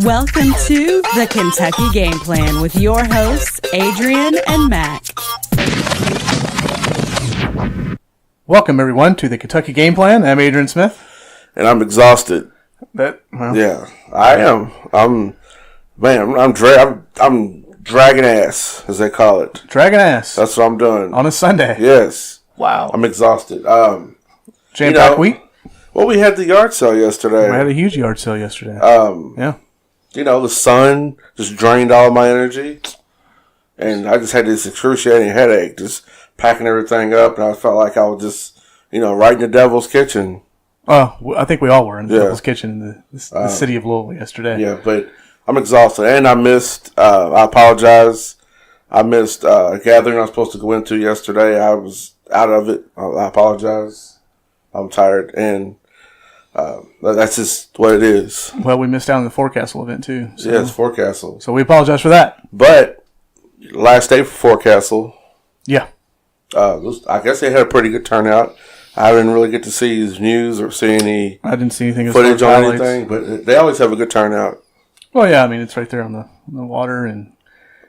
Welcome to the Kentucky Game Plan with your hosts, Adrian and Mac. Welcome, everyone, to the Kentucky Game Plan. I'm Adrian Smith. And I'm exhausted. Yeah, I am. I'm dragging ass, as they call it. Dragging ass. That's what I'm doing. On a Sunday. Yes. Wow. I'm exhausted. Jam-packed week? Well, we had the yard sale yesterday. We had a huge yard sale yesterday. Yeah. The sun just drained all my energy. And I just had this excruciating headache, just packing everything up. And I felt like I was just, right in the devil's kitchen. Oh, I think we all were in the devil's kitchen in the city of Louisville yesterday. Yeah, but I'm exhausted. And I missed, I apologize. I missed a gathering I was supposed to go into yesterday. I was out of it. I apologize. I'm tired. And that's just what it is. Well, we missed out on the Forecastle event, too. So. Yes, Forecastle. So we apologize for that. But last day for Forecastle. Yeah. I guess they had a pretty good turnout. I didn't really get to see his news or see any I didn't see anything footage on anything, but they always have a good turnout. Well, yeah, I mean, it's right there on the water, and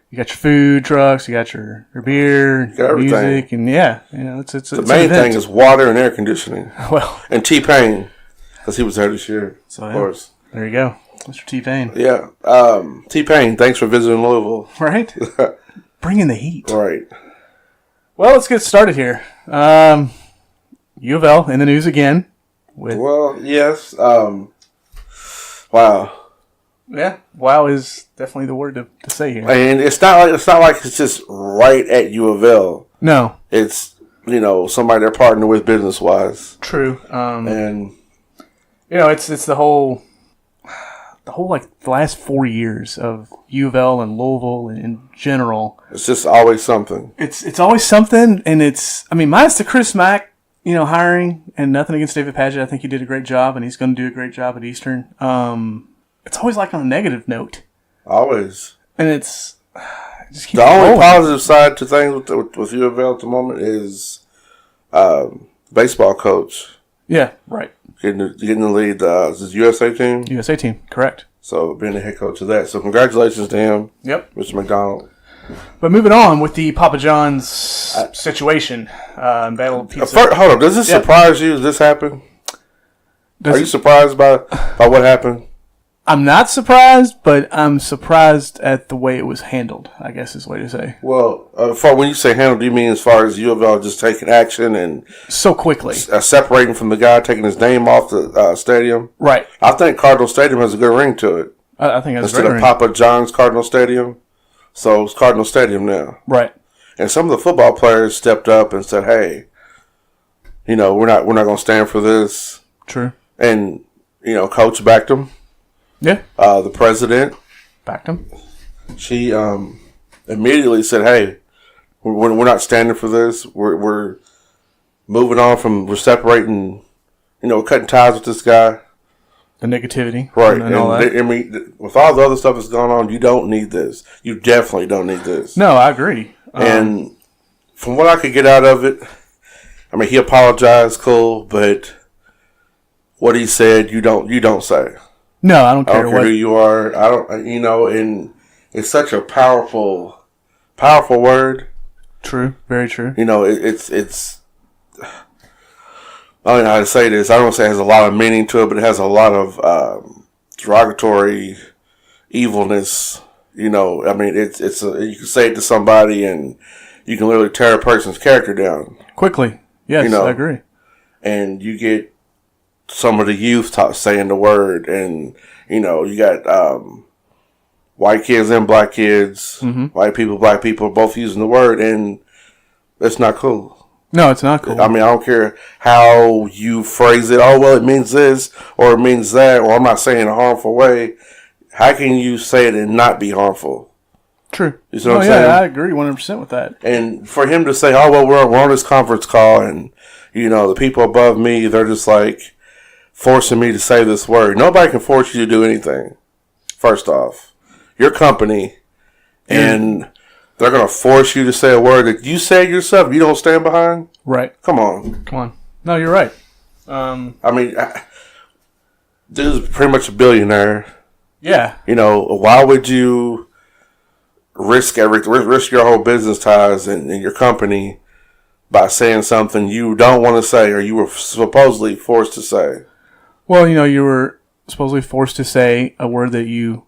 you got your food trucks, you got your beer, you got music, and it's the main thing is water and air conditioning. Well, and T-Pain, because he was there this year, of course. There you go, Mr. T-Pain. Yeah, T-Pain, thanks for visiting Louisville. Right, bringing the heat. Right. Well, let's get started here. U of L in the news again. Yes. Wow. Yeah, wow is definitely the word to say here. And it's not like it's just right at U of L. No, it's somebody they're partnering with business wise. True. And it's the whole like the last 4 years of U of L and Louisville in general. It's just always something. It's always something, and minus the Chris Mack, hiring, and nothing against David Padgett. I think he did a great job, and he's going to do a great job at Eastern. It's always like on a negative note. Always. And it's just keeps the only rolling. positive side to things with U of L at the moment is baseball coach. Yeah, right. Getting the lead. Is this USA team? USA team, correct. So being the head coach of that. So congratulations to him. Yep. Mr. McDonald. But moving on with the Papa John's situation. Battle of Pizza. Hold on. Does this surprise you? Does this happen? Are you surprised by what happened? I'm not surprised, but I'm surprised at the way it was handled, I guess is the way to say. Well, when you say handled, do you mean as far as U of L just taking action and so quickly separating from the guy, taking his name off the stadium? Right. I think Cardinal Stadium has a good ring to it. I think that's instead of Papa John's Cardinal Stadium, so it's Cardinal Stadium now. Right. And some of the football players stepped up and said, "Hey, we're not going to stand for this." True. And Coach backed them. Yeah. The president backed him. She immediately said, "Hey, we're not standing for this. We're moving on we're separating, cutting ties with this guy." The negativity, right? And all that. With all the other stuff that's going on, you don't need this. You definitely don't need this. No, I agree. And from what I could get out of it, he apologized, cool, but what he said, you don't say. No, I don't care. I don't care who you are. I don't, and it's such a powerful word. True, very true. It's. I don't know how to say this. I don't say it has a lot of meaning to it, but it has a lot of derogatory evilness. It's you can say it to somebody, and you can literally tear a person's character down quickly. Yes, I agree. And you get some of the youth saying the word, and you got white kids and black kids, white people, black people, both using the word, and it's not cool. No, it's not cool. I don't care how you phrase it. Oh, well, it means this, or it means that, or I'm not saying in a harmful way. How can you say it and not be harmful? True. You see what I'm saying? I agree 100% with that. And for him to say, "Oh, well, we're on this conference call, and the people above me, they're just like forcing me to say this word." Nobody can force you to do anything. First off, your company, and they're going to force you to say a word that you said yourself you don't stand behind? Right. Come on. No, you're right. Dude's pretty much a billionaire. Yeah. Why would you risk your whole business ties and your company by saying something you don't want to say or you were supposedly forced to say? Well, you were supposedly forced to say a word that you,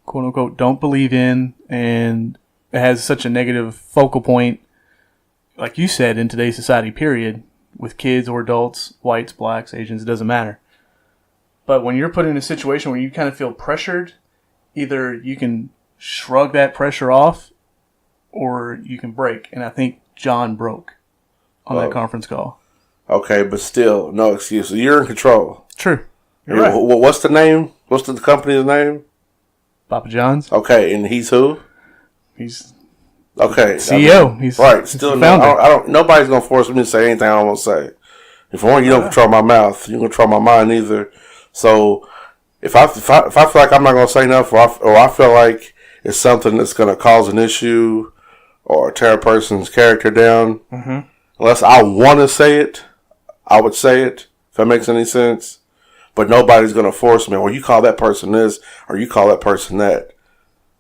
quote unquote, don't believe in, and it has such a negative focal point, like you said, in today's society, period, with kids or adults, whites, blacks, Asians, it doesn't matter. But when you're put in a situation where you kind of feel pressured, either you can shrug that pressure off or you can break. And I think John broke on that conference call. Okay, but still, no excuses. You're in control. True. You're right. What's the name? What's the company's name? Papa John's. Okay, and he's who? He's CEO. He's right. Still, the founder. I don't. Nobody's gonna force me to say anything I don't want to say. If one, you don't control my mouth, you don't control my mind either. So, if I feel like I'm not gonna say enough, or I feel like it's something that's gonna cause an issue or tear a person's character down, unless I want to say it, I would say it. If that makes any sense. But nobody's gonna force me. Or you call that person this, or you call that person that.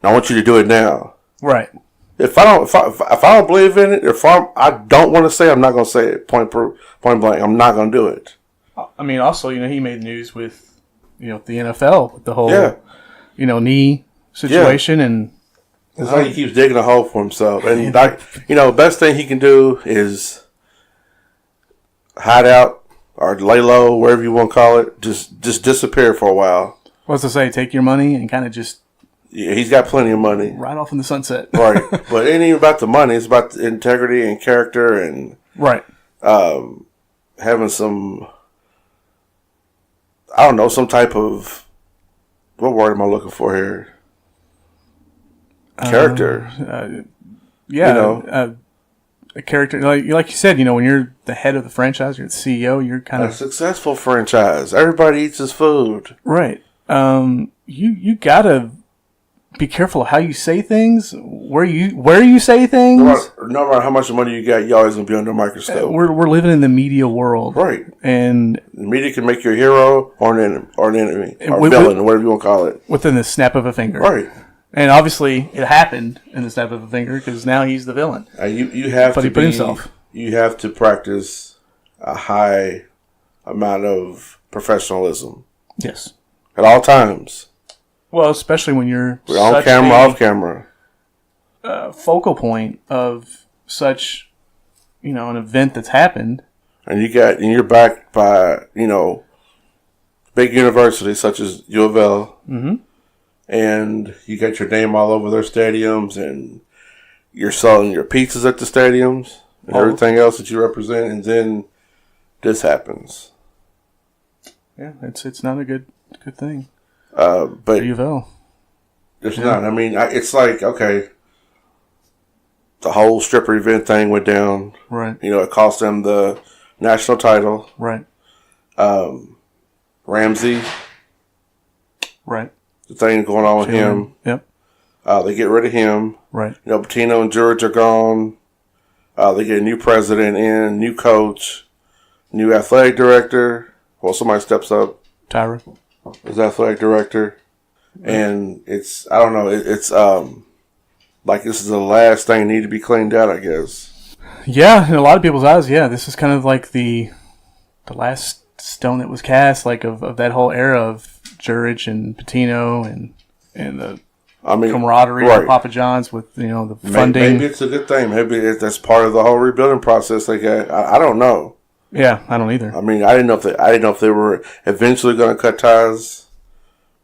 And I want you to do it now. Right. If I don't believe in it, I don't want to say it, I'm not going to say it point blank. I'm not going to do it. I mean, also, he made news with, the NFL, with the whole, knee situation. And it's like he keeps digging a hole for himself. And, the best thing he can do is hide out or lay low, wherever you want to call it. Just disappear for a while. What's to say? Take your money and kind of just... Yeah, he's got plenty of money. Right off in the sunset. Right. But it ain't even about the money. It's about the integrity and character and... Right. Having some... I don't know, some type of... What word am I looking for here? Character. Yeah. A character... Like you said, when you're the head of the franchise, you're the CEO, you're kind of... A successful franchise. Everybody eats his food. Right. You gotta... Be careful of how you say things, where you say things. No matter how much money you got, you always gonna be under a microscope. We're living in the media world, right? And the media can make you a hero or an enemy or villain, or whatever you want to call it, within the snap of a finger, right? And obviously, it happened in the snap of a finger because now he's the villain. You have but to he put himself. You have to practice a high amount of professionalism. Yes, at all times. Well, especially when you're on camera, off camera, focal point of such, an event that's happened, and you're backed by big universities such as U of L, and you got your name all over their stadiums, and you're selling your pizzas at the stadiums and everything else that you represent, and then this happens. Yeah, it's not a good thing. But U of L. It's not. I mean, it's like, okay, the whole stripper event thing went down. Right. It cost them the national title. Right. Ramsey. Right. The thing going on with him. Yep. They get rid of him. Right. Patino and George are gone. They get a new president in, new coach, new athletic director. Well, somebody steps up. Tyra. As athletic director, and I don't know, it's like this is the last thing that need to be cleaned out, I guess. Yeah, in a lot of people's eyes, this is kind of like the last stone that was cast, like of that whole era of Jurich and Patino and the camaraderie of Papa John's with the funding. Maybe it's a good thing. Maybe that's part of the whole rebuilding process. They got. I don't know. Yeah, I don't either. I mean, I didn't know if they were eventually going to cut ties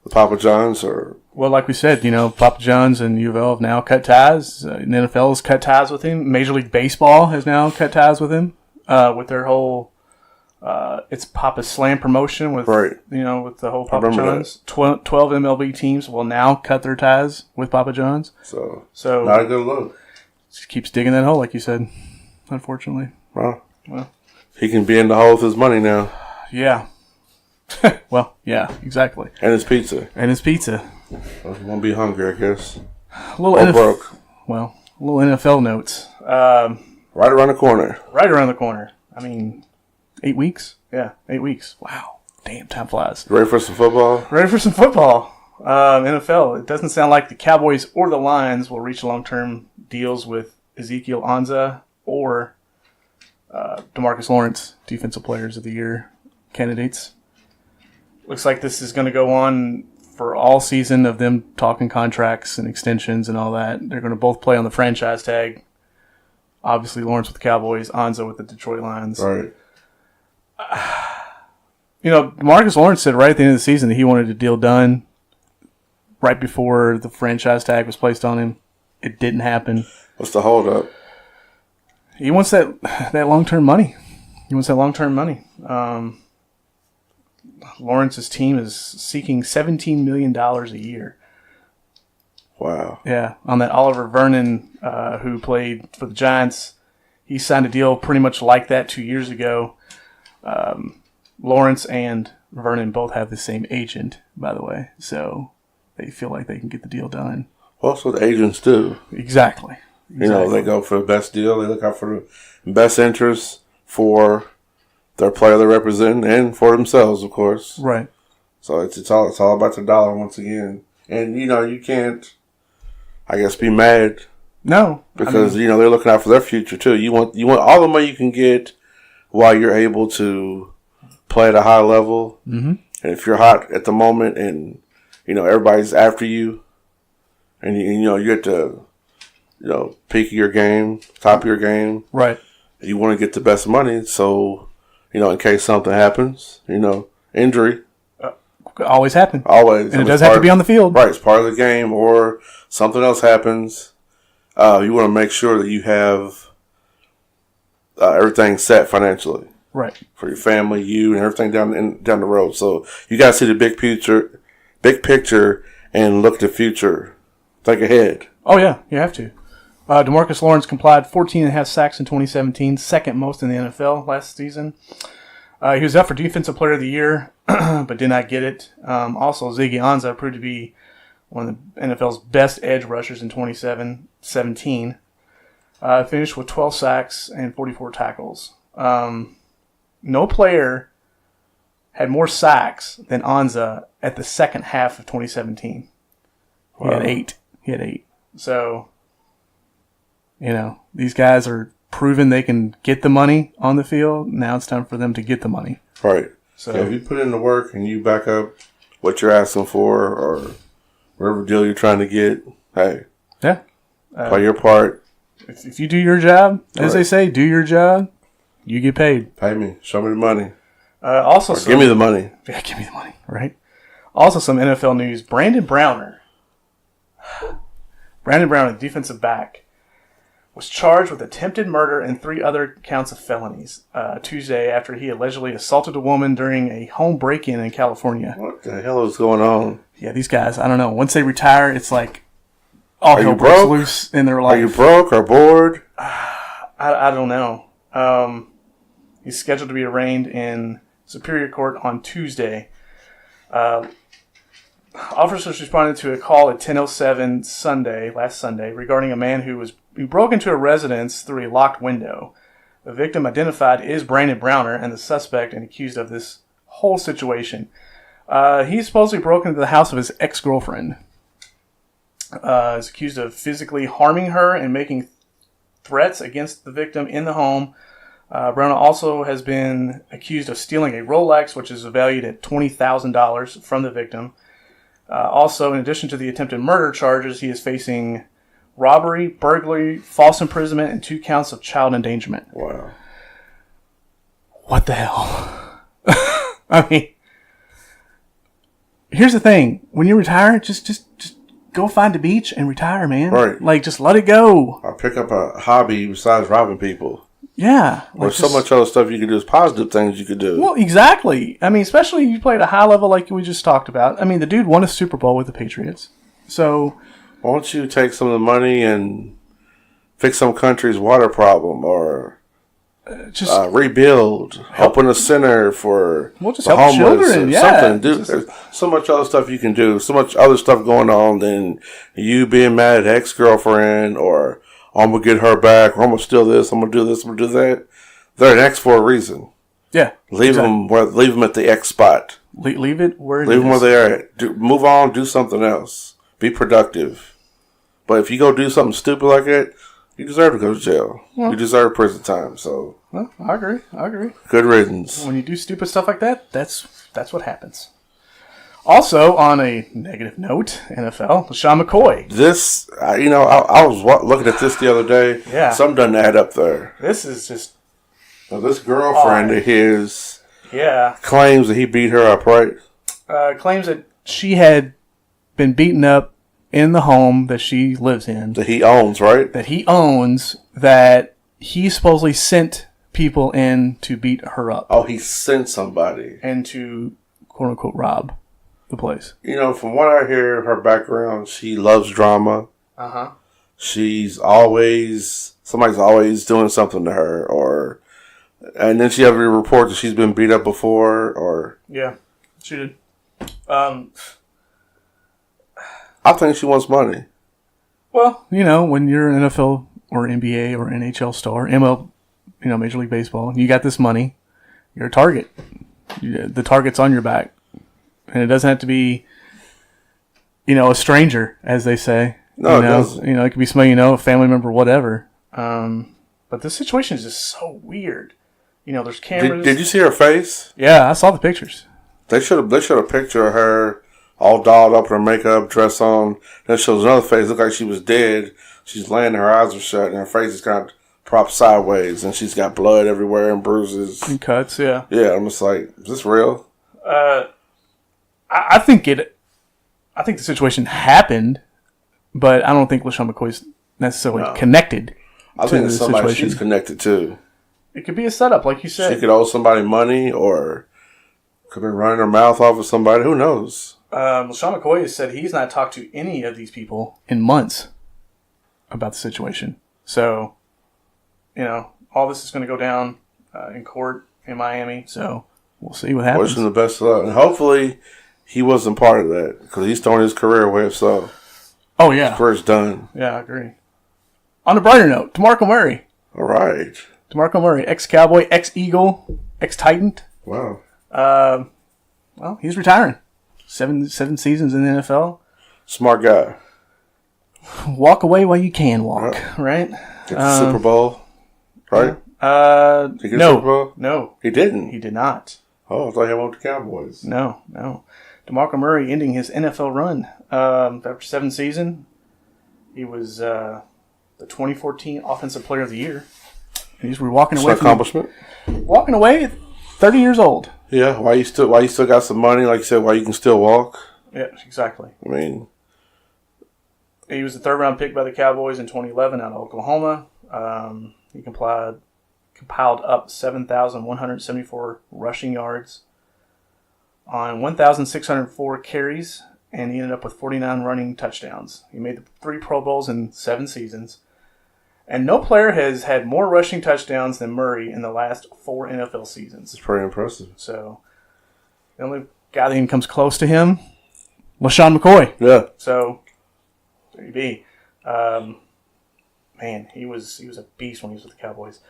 with Papa John's or. Well, like we said, Papa John's and U of L have now cut ties. The NFL has cut ties with him. Major League Baseball has now cut ties with him. With their whole, it's Papa Slam promotion with with the whole Papa John's. 12 MLB teams will now cut their ties with Papa John's. So not a good look. Just keeps digging that hole, like you said. Unfortunately. Well. He can be in the hole with his money now. Yeah. Well, yeah, exactly. And his pizza. Well, he won't be hungry, I guess. A little broke. Well, a little NFL notes. Right around the corner. I mean, 8 weeks? Yeah, 8 weeks. Wow. Damn, time flies. Ready for some football? NFL, it doesn't sound like the Cowboys or the Lions will reach long-term deals with Ezekiel Ansah or DeMarcus Lawrence, Defensive Players of the Year candidates. Looks like this is going to go on for all season of them talking contracts and extensions and all that. They're going to both play on the franchise tag. Obviously, Lawrence with the Cowboys, Ansah with the Detroit Lions. Right. Marcus Lawrence said right at the end of the season that he wanted a deal done right before the franchise tag was placed on him. It didn't happen. What's the holdup? He wants that long-term money. Lawrence's team is seeking $17 million a year. Wow. Yeah, on that Oliver Vernon, who played for the Giants, he signed a deal pretty much like that 2 years ago. Lawrence and Vernon both have the same agent, by the way, so they feel like they can get the deal done. Well, that's what agents do. Exactly. They go for the best deal. They look out for the best interests for their player they represent and for themselves, of course. Right. So it's all about the dollar once again. And, you can't, I guess, be mad. No. Because, they're looking out for their future, too. You want all the money you can get while you're able to play at a high level. Mm-hmm. And if you're hot at the moment and, everybody's after you and, you get to, peak of your game, top of your game. Right. You want to get the best money. So, in case something happens, injury. Always happen. Always. And it does have to be on the field. Right. It's part of the game or something else happens. You want to make sure that you have everything set financially. Right. For your family, you, and everything down the road. So you got to see the big picture, and look at the future. Think ahead. Oh, yeah. You have to. DeMarcus Lawrence complied 14.5 sacks in 2017, second most in the NFL last season. He was up for Defensive Player of the Year, but did not get it. Also, Ziggy Ansah proved to be one of the NFL's best edge rushers in 2017. Finished with 12 sacks and 44 tackles. No player had more sacks than Ansah at the second half of 2017. Wow. He had eight. So, these guys are proving they can get the money on the field. Now it's time for them to get the money. Right. So if you put in the work and you back up what you're asking for or whatever deal you're trying to get, hey. Yeah. Play your part. If you do your job, as right. they say, do your job, you get paid. Pay me. Show me the money. Give me the money. Yeah, give me the money, right? Also, some NFL news. Brandon Browner, the defensive back, was charged with attempted murder and 3 other counts of felonies Tuesday after he allegedly assaulted a woman during a home break-in in California. What the hell is going on? Yeah, these guys, I don't know. Once they retire, it's like all hell breaks loose in their life. Are you broke or bored? I don't know. He's scheduled to be arraigned in Superior Court on Tuesday. Officers responded to a call at 10:07 last Sunday, regarding a man who broke into a residence through a locked window. The victim identified is Brandon Browner and the suspect and accused of this whole situation. He supposedly broke into the house of his ex-girlfriend. Is accused of physically harming her and making threats against the victim in the home. Browner also has been accused of stealing a Rolex, which is valued at $20,000 from the victim. Also, in addition to the attempted murder charges, he is facing robbery, burglary, false imprisonment, and 2 counts of child endangerment. Wow. What the hell? I mean, here's the thing. When you retire, just go find a beach and retire, man. Right. Like, just let it go. Or pick up a hobby besides robbing people. Yeah. There's so much other stuff you can do. There's positive things you could do. Well, exactly. I mean, especially if you play at a high level like we just talked about. I mean, the dude won a Super Bowl with the Patriots. So why don't you take some of the money and fix some country's water problem or just rebuild, open a center for just the help homeless children. or Yeah. something. There's so much other stuff you can do. So much other stuff going on than you being mad at ex-girlfriend or I'm going to get her back, or I'm going to steal this, I'm going to do this, I'm going to do that. They're an ex for a reason. Yeah. Leave them at the X spot. Leave it where it is. Leave them where they are at. Move on. Do something else. Be productive. But if you go do something stupid like that, you deserve to go to jail. Well, you deserve prison time. So. Well, I agree. Good riddance. When you do stupid stuff like that, that's what happens. Also, on a negative note, NFL, LaShawn McCoy. This, I was looking at this the other day. Yeah. Something doesn't add up there. This is just... Now, this girlfriend of his claims that he beat her up, right? Claims that she had been beaten up in the home that she lives in. That he owns, right? That he owns, that he supposedly sent people in to beat her up. Oh, he sent somebody. And to, quote-unquote, rob the place. From what I hear, her background, she loves drama. Uh-huh. Somebody's always doing something to her, and then she have a report that she's been beat up before, or... Yeah, she did. I think she wants money. Well, when you're an NFL or NBA or NHL star, ML, Major League Baseball, and you got this money, you're a target. The target's on your back. And it doesn't have to be, a stranger, as they say. No, it doesn't. It could be somebody a family member, whatever. But this situation is just so weird. There's cameras. Did you see her face? Yeah, I saw the pictures. They should have a picture of her all dolled up with her makeup, dress on. Then shows another face. Look like she was dead. She's laying, her eyes are shut, and her face is kind of propped sideways, and she's got blood everywhere and bruises. And cuts, yeah. Yeah, I'm just like, is this real? I think the situation happened, but I don't think LaShawn McCoy's necessarily connected I think it's somebody she's connected to. It could be a setup, like you said. She could owe somebody money, or could be running her mouth off of somebody. Who knows? LaShawn McCoy has said he's not talked to any of these people in months about the situation. So, all this is going to go down in court in Miami. So, we'll see what happens. Wishing the best of luck. And hopefully, he wasn't part of that, because he's throwing his career away. So, oh, yeah. His career's done. Yeah, I agree. On a brighter note, DeMarco Murray. All right. DeMarco Murray, ex-Cowboy, ex-Eagle, ex-Titan. Wow. Well, he's retiring. Seven seasons in the NFL. Smart guy. Walk away while you can walk, right? Get the Super Bowl, right? Did he get the Super Bowl? No. He didn't? He did not. Oh, I thought he went to the Cowboys. No. DeMarco Murray ending his NFL run. After 7 seasons, he was the 2014 Offensive Player of the Year. And he's walking away. Accomplishment. Walking away at 30 years old. Yeah, why you still got some money, like you said, why you can still walk? Yeah, exactly. I mean, he was the 3rd round pick by the Cowboys in 2011 out of Oklahoma. He compiled up 7,174 rushing yards on 1,604 carries, and he ended up with 49 running touchdowns. He made the 3 Pro Bowls in 7 seasons. And no player has had more rushing touchdowns than Murray in the last 4 NFL seasons. It's pretty impressive. So, the only guy that even comes close to him, LaShawn McCoy. Yeah. So, there you be. Man, he was a beast when he was with the Cowboys.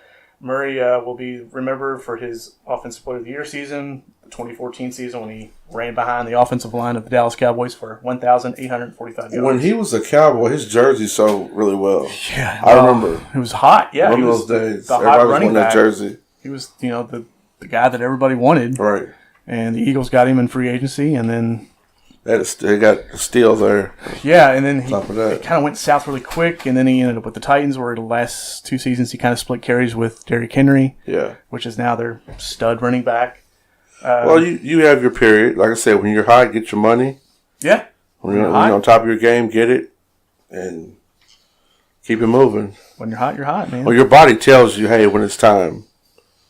Murray will be remembered for his Offensive Player of the Year season, the 2014 season when he ran behind the offensive line of the Dallas Cowboys for 1,845 yards. When he was a Cowboy, his jersey sold really well. Yeah, I remember. It was hot. Yeah, one of those days. The everybody hot was running wanting that back. jersey. He was, the guy that everybody wanted. Right. And the Eagles got him in free agency, and then They got a steal there. Yeah, and then it kind of went south really quick, and then he ended up with the Titans, where the last 2 seasons he kind of split carries with Derrick Henry, which is now their stud running back. Well, you have your period. Like I said, when you're hot, get your money. Yeah. When you're on top of your game, get it, and keep it moving. When you're hot, man. Well, your body tells you, hey, when it's time.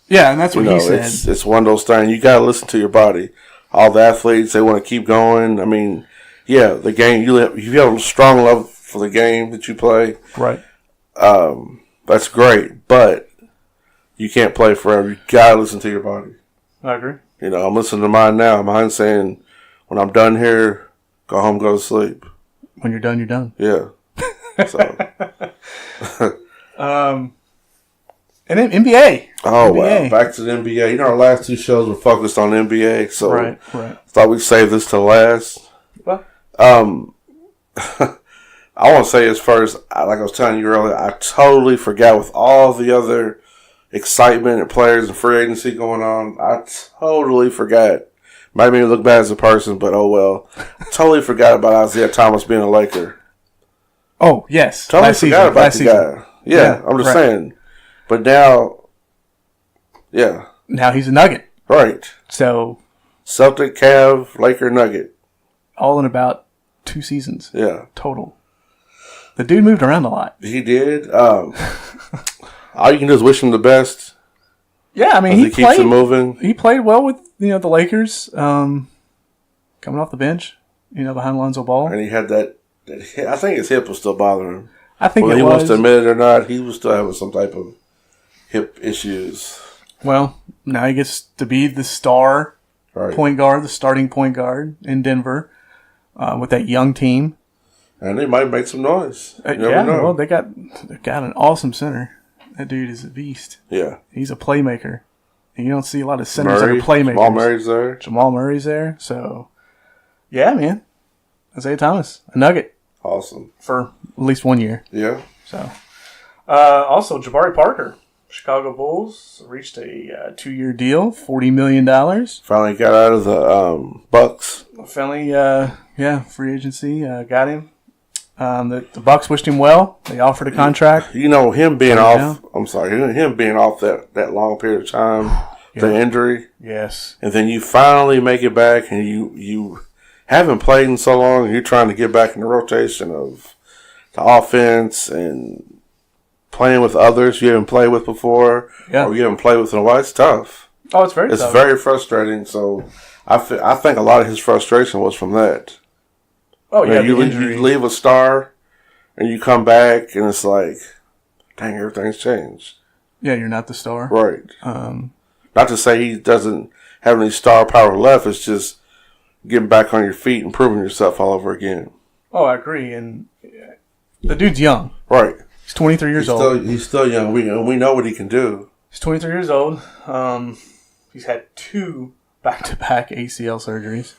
Yeah, and that's what he said. It's one of those things. You got to listen to your body. All the athletes, they want to keep going. I mean, yeah, the game, if you have a strong love for the game that you play, right? That's great, but you can't play forever. You got to listen to your body. I agree. I'm listening to mine now. Mine's saying, when I'm done here, go home, go to sleep. When you're done, you're done. Yeah. So. And then NBA. Oh, NBA. wow. Back to the NBA. You know, our last two shows were focused on NBA, so Right. thought we'd save this to last. Well, I want to say as first, like I was telling you earlier, I totally forgot with all the other excitement and players and free agency going on. I totally forgot. Might make me look bad as a person, but oh well. Totally forgot about Isaiah Thomas being a Laker. Oh, yes. Totally forgot about the guy. Yeah, I'm just saying. But now, yeah. Now he's a Nugget. Right. So. Celtic, Cav, Laker, Nugget. All in about 2 seasons. Yeah. Total. The dude moved around a lot. He did. All you can do is wish him the best. Yeah, I mean, he keeps it moving. He played well with the Lakers, coming off the bench, behind Lonzo Ball. And he had that I think his hip was still bothering him. I think whether he wants to admit it or not, he was still having some type of hip issues. Well, now he gets to be the star point guard, the starting point guard in Denver with that young team. And they might make some noise. You never know. Well, they got an awesome center. That dude is a beast. Yeah. He's a playmaker. And you don't see a lot of centers that are playmakers. Jamal Murray's there. So, yeah, man. Isaiah Thomas, a Nugget. Awesome. For at least 1 year. Yeah. So, also, Jabari Parker, Chicago Bulls, reached a 2-year deal, $40 million. Finally got out of the Bucks. Finally, free agency, got him. The Bucks wished him well. They offered a contract. Him being off. I'm sorry, him being off that long period of time, the injury. Yes. And then you finally make it back, and you haven't played in so long, and you're trying to get back in the rotation of the offense and playing with others you haven't played with before, or you haven't played with in a while. It's tough. Oh, it's very tough. It's very frustrating. So I think a lot of his frustration was from that. Oh, yeah, you leave a star, and you come back, and it's like, dang, everything's changed. Yeah, you're not the star. Right. Not to say he doesn't have any star power left. It's just getting back on your feet and proving yourself all over again. Oh, I agree. And the dude's young. Right. He's 23 years old. He's still young. We know what he can do. He's 23 years old. He's had 2 back-to-back ACL surgeries.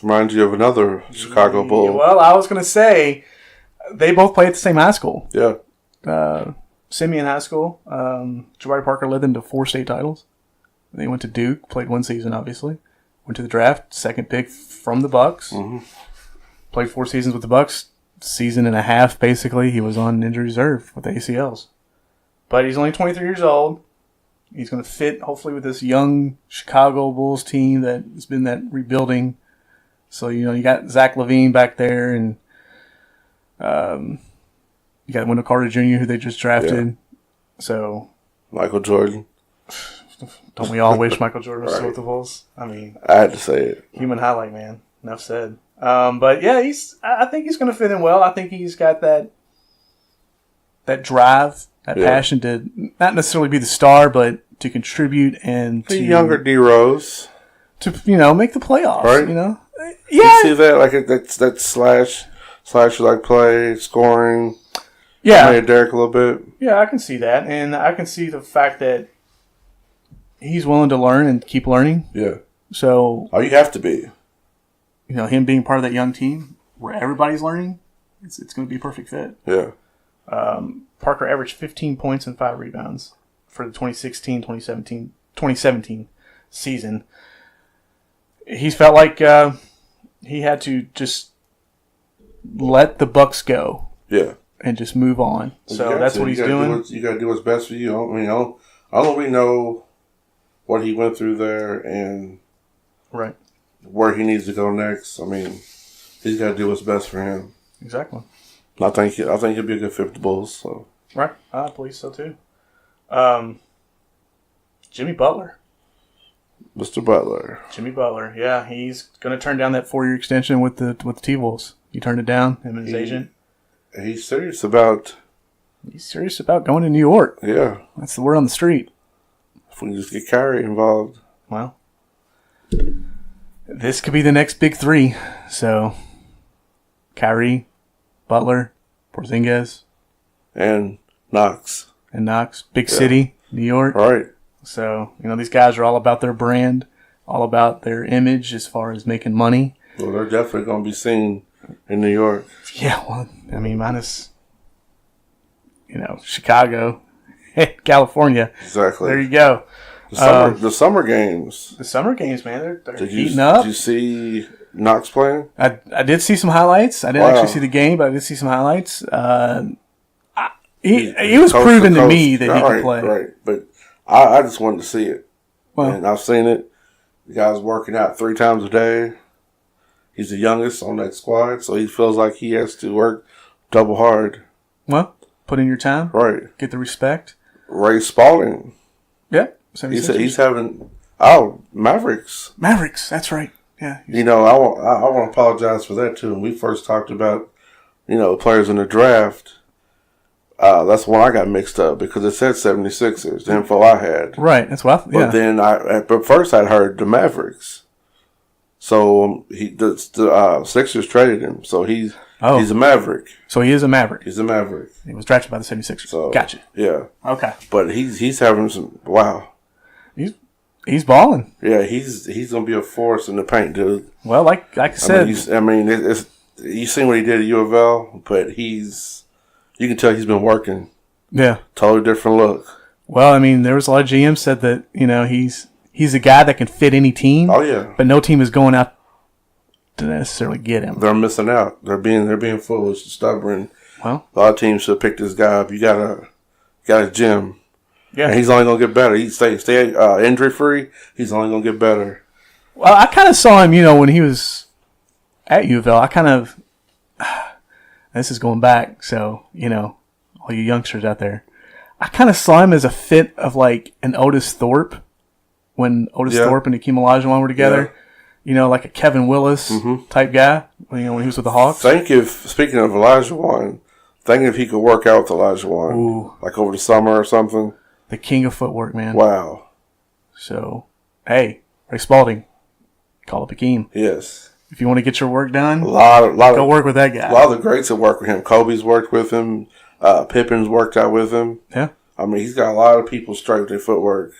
Reminds you of another Chicago Bull. Well, I was going to say, they both played at the same high school. Yeah. Simeon High School. Jabari Parker led them to 4 state titles. They went to Duke, played 1 season, obviously. Went to the draft, 2nd pick from the Bucks. Mm-hmm. Played 4 seasons with the Bucks. Season and a half, basically, he was on injury reserve with ACLs. But he's only 23 years old. He's going to fit, hopefully, with this young Chicago Bulls team that has been that rebuilding. So, you got Zach LaVine back there, and you got Wendell Carter Jr., who they just drafted. Yeah. So Michael Jordan. Don't we all wish Michael Jordan was still with the Bulls? I mean, I had to say it. Human highlight, man. Enough said. But yeah, I think he's going to fit in well. I think he's got that drive, that passion to not necessarily be the star, but to contribute and the younger D Rose to make the playoffs. Right? Yeah, you see that that slash like play scoring. Yeah, made Derek a little bit. Yeah, I can see that, and I can see the fact that he's willing to learn and keep learning. Yeah. So you have to be. Him being part of that young team where everybody's learning, it's going to be a perfect fit. Yeah. Parker averaged 15 points and 5 rebounds for the 2016-2017 season. He's felt like he had to just let the Bucks go. Yeah. And just move on. So that's what he's doing. You got to do what's best for you. I mean, although we know what he went through there and right where he needs to go next, I mean, he's got to do what's best for him. Exactly. I think he'll be a good fit for the Bulls. So. Right. I believe so too. Jimmy Butler. Mr. Butler. Jimmy Butler. Yeah, he's going to turn down that 4-year extension with the T-Wolves. He turned it down, him and his agent. He's serious about going to New York. Yeah. That's the word on the street. If we can just get Kyrie involved. Well, this could be the next big 3. So, Kyrie, Butler, Porzingis. And Knox. in Knox, big city, New York. Right. So, these guys are all about their brand, all about their image as far as making money. Well, they're definitely going to be seen in New York. Yeah, well, minus, Chicago, California. Exactly. There you go. The summer games. The summer games, man, they're Did heating up. Did you see Knox playing? I did see some highlights. I didn't actually see the game, but I did see some highlights. He was proving to me that he could play. Right, but I just wanted to see it. Well, and I've seen it. The guy's working out 3 times a day. He's the youngest on that squad, so he feels like he has to work double hard. Well, put in your time. Right. Get the respect. Ray Spalding. Yeah. He's having... Mavericks. Mavericks, that's right. Yeah. I want to apologize for that, too. When we first talked about, players in the draft, that's when I got mixed up because it said 76ers, the info I had. Right, that's what But then, but first I'd heard the Mavericks. So the Sixers traded him. So he's a Maverick. So he is a Maverick. He's a Maverick. He was drafted by the 76ers. So, gotcha. Yeah. Okay. But he's having some wow. He's balling. Yeah, he's gonna be a force in the paint, dude. Well, like I said, it's you seen what he did at U of L, but you can tell he's been working. Yeah. Totally different look. Well, there was a lot of GMs said that he's a guy that can fit any team. Oh yeah. But no team is going out to necessarily get him. They're missing out. They're being foolish and stubborn. Well, a lot of teams should pick this guy up. You got a gym. Yeah. And he's only gonna get better. He stay injury free. He's only gonna get better. Well, I kind of saw him, when he was at U of L. I kind of this is going back, so all you youngsters out there, I kind of saw him as a fit of like an Otis Thorpe when Otis Thorpe and Hakeem Olajuwon were together. Yeah. Like a Kevin Willis type guy. When he was with the Hawks. Speaking of Olajuwon, if he could work out with Olajuwon, like over the summer or something. The king of footwork, man. Wow. So, hey, Ray Spalding, call up Hakeem. Yes. If you want to get your work done, go work with that guy. A lot of the greats have worked with him. Kobe's worked with him. Pippen's worked out with him. Yeah. He's got a lot of people straight with their footwork.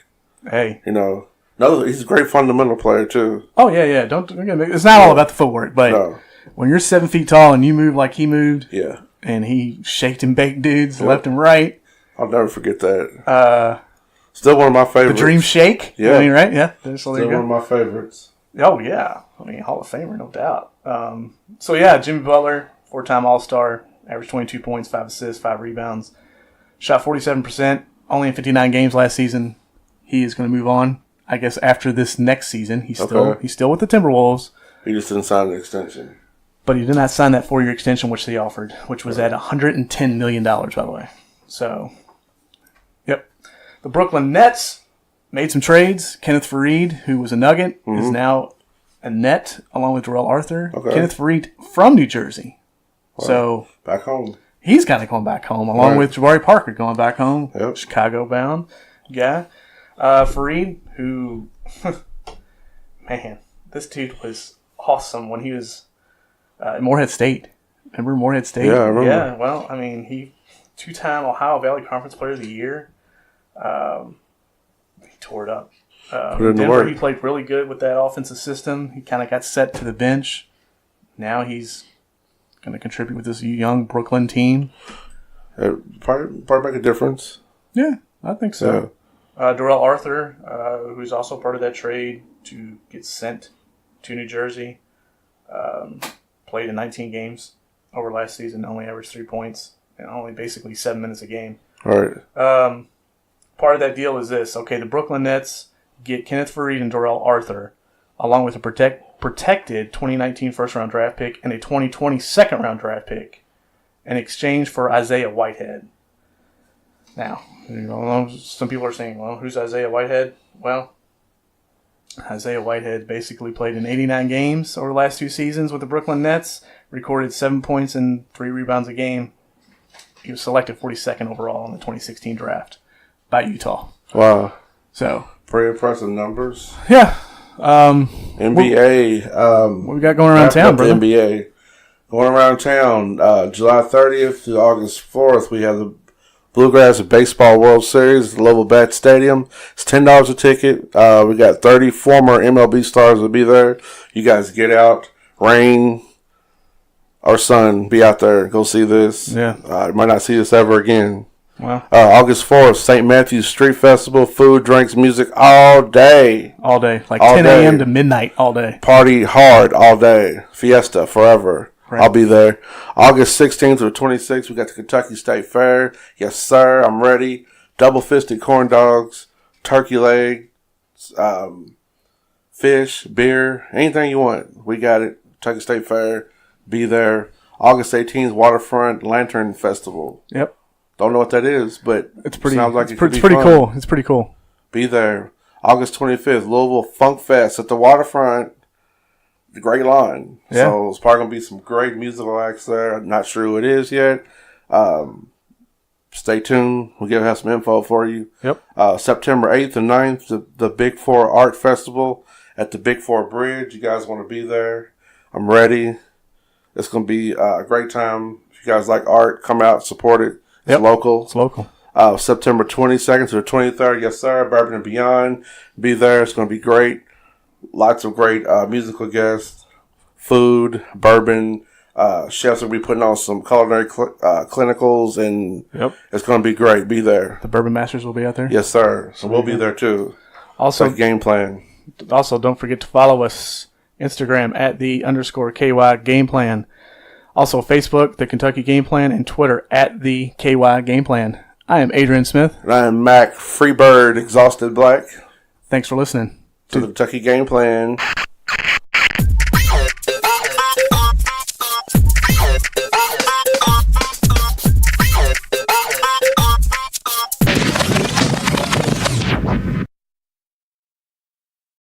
Hey. He's a great fundamental player, too. Oh, yeah. It's not all about the footwork, but when you're 7 feet tall and you move like he moved, and he shaked and baked dudes left and right. I'll never forget that. Still one of my favorites. The Dream Shake? Yeah. Right? Yeah. Still one of my favorites. Oh, yeah. Hall of Famer, no doubt. Jimmy Butler, 4-time All-Star, averaged 22 points, 5 assists, 5 rebounds. Shot 47%, only in 59 games last season. He is going to move on. I guess after this next season, he's still with the Timberwolves. He just didn't sign an extension. But he did not sign that 4-year extension, which they offered, which was at $110 million, by the way. So, yep. The Brooklyn Nets made some trades. Kenneth Faried, who was a Nugget, is now a Net, along with Darrell Arthur. Okay. Kenneth Faried from New Jersey. Wow. So, back home. He's kind of going back home, along with Jabari Parker going back home. Yep. Chicago-bound guy. Faried, who, man, this dude was awesome when he was at Morehead State. Remember Morehead State? Yeah, I remember. Yeah, well, he 2-time Ohio Valley Conference Player of the Year. He tore it up. Denver, he played really good with that offensive system. He kind of got set to the bench. Now he's going to contribute with this young Brooklyn team. Probably make a difference. Yeah, I think so. Yeah. Darrell Arthur, who's also part of that trade to get sent to New Jersey, played in 19 games over last season, only averaged 3 points, and only basically 7 minutes a game. All right. Part of that deal is this. Okay, the Brooklyn Nets get Kenneth Faried and Darrell Arthur, along with a protected 2019 first-round draft pick and a 2020 second-round draft pick, in exchange for Isaiah Whitehead. Now, some people are saying, well, who's Isaiah Whitehead? Well, Isaiah Whitehead basically played in 89 games over the last 2 seasons with the Brooklyn Nets, recorded 7 points and 3 rebounds a game. He was selected 42nd overall in the 2016 draft by Utah. Wow. So, pretty impressive numbers. Yeah. NBA. What we got going around town, brother? NBA. Going around town, July 30th to August 4th, we have the Bluegrass Baseball World Series at the Louisville Bat Stadium. It's $10 a ticket. We got 30 former MLB stars will be there. You guys get out, rain or sun, be out there. Go see this. Yeah. You might not see this ever again. Wow. August 4th, St. Matthew's Street Festival. Food, drinks, music all day. All day. Like all 10 day. a.m. to midnight all day. Party hard all day. Fiesta forever. Right. I'll be there. August 16th to the 26th, we got the Kentucky State Fair. Yes, sir. I'm ready. Double-fisted corn dogs, turkey leg, fish, beer, anything you want. We got it. Kentucky State Fair. Be there. August 18th, Waterfront Lantern Festival. Yep. Don't know what that is, but It's pretty. sounds like it's it could pretty, be pretty fun. cool. It's pretty cool. Be there. August 25th, Louisville Funk Fest at the Waterfront. The Great Lawn. Yeah. So it's probably going to be some great musical acts there. I'm not sure who it is yet. Stay tuned. We'll have some info for you. Yep. September 8th and 9th, the Big Four Art Festival at the Big Four Bridge. You guys want to be there? I'm ready. It's going to be a great time. If you guys like art, come out, support it. It's Yep. local. It's local. September 22nd to the 23rd. Yes, sir. Bourbon and Beyond. Be there. It's going to be great. Lots of great musical guests, food, bourbon. Chefs will be putting on some culinary clinicals, and Yep. it's going to be great. Be there. The Bourbon Masters will be out there. Yes, sir. So we'll be there too. Also, Like game plan. don't forget to follow us Instagram at @the_KY Game Plan. Also Facebook, the Kentucky Game Plan, and Twitter at the KY Game Plan. I am Adrian Smith. And I am Mac Freebird Exhausted Black Thanks for listening to the Kentucky Game Plan.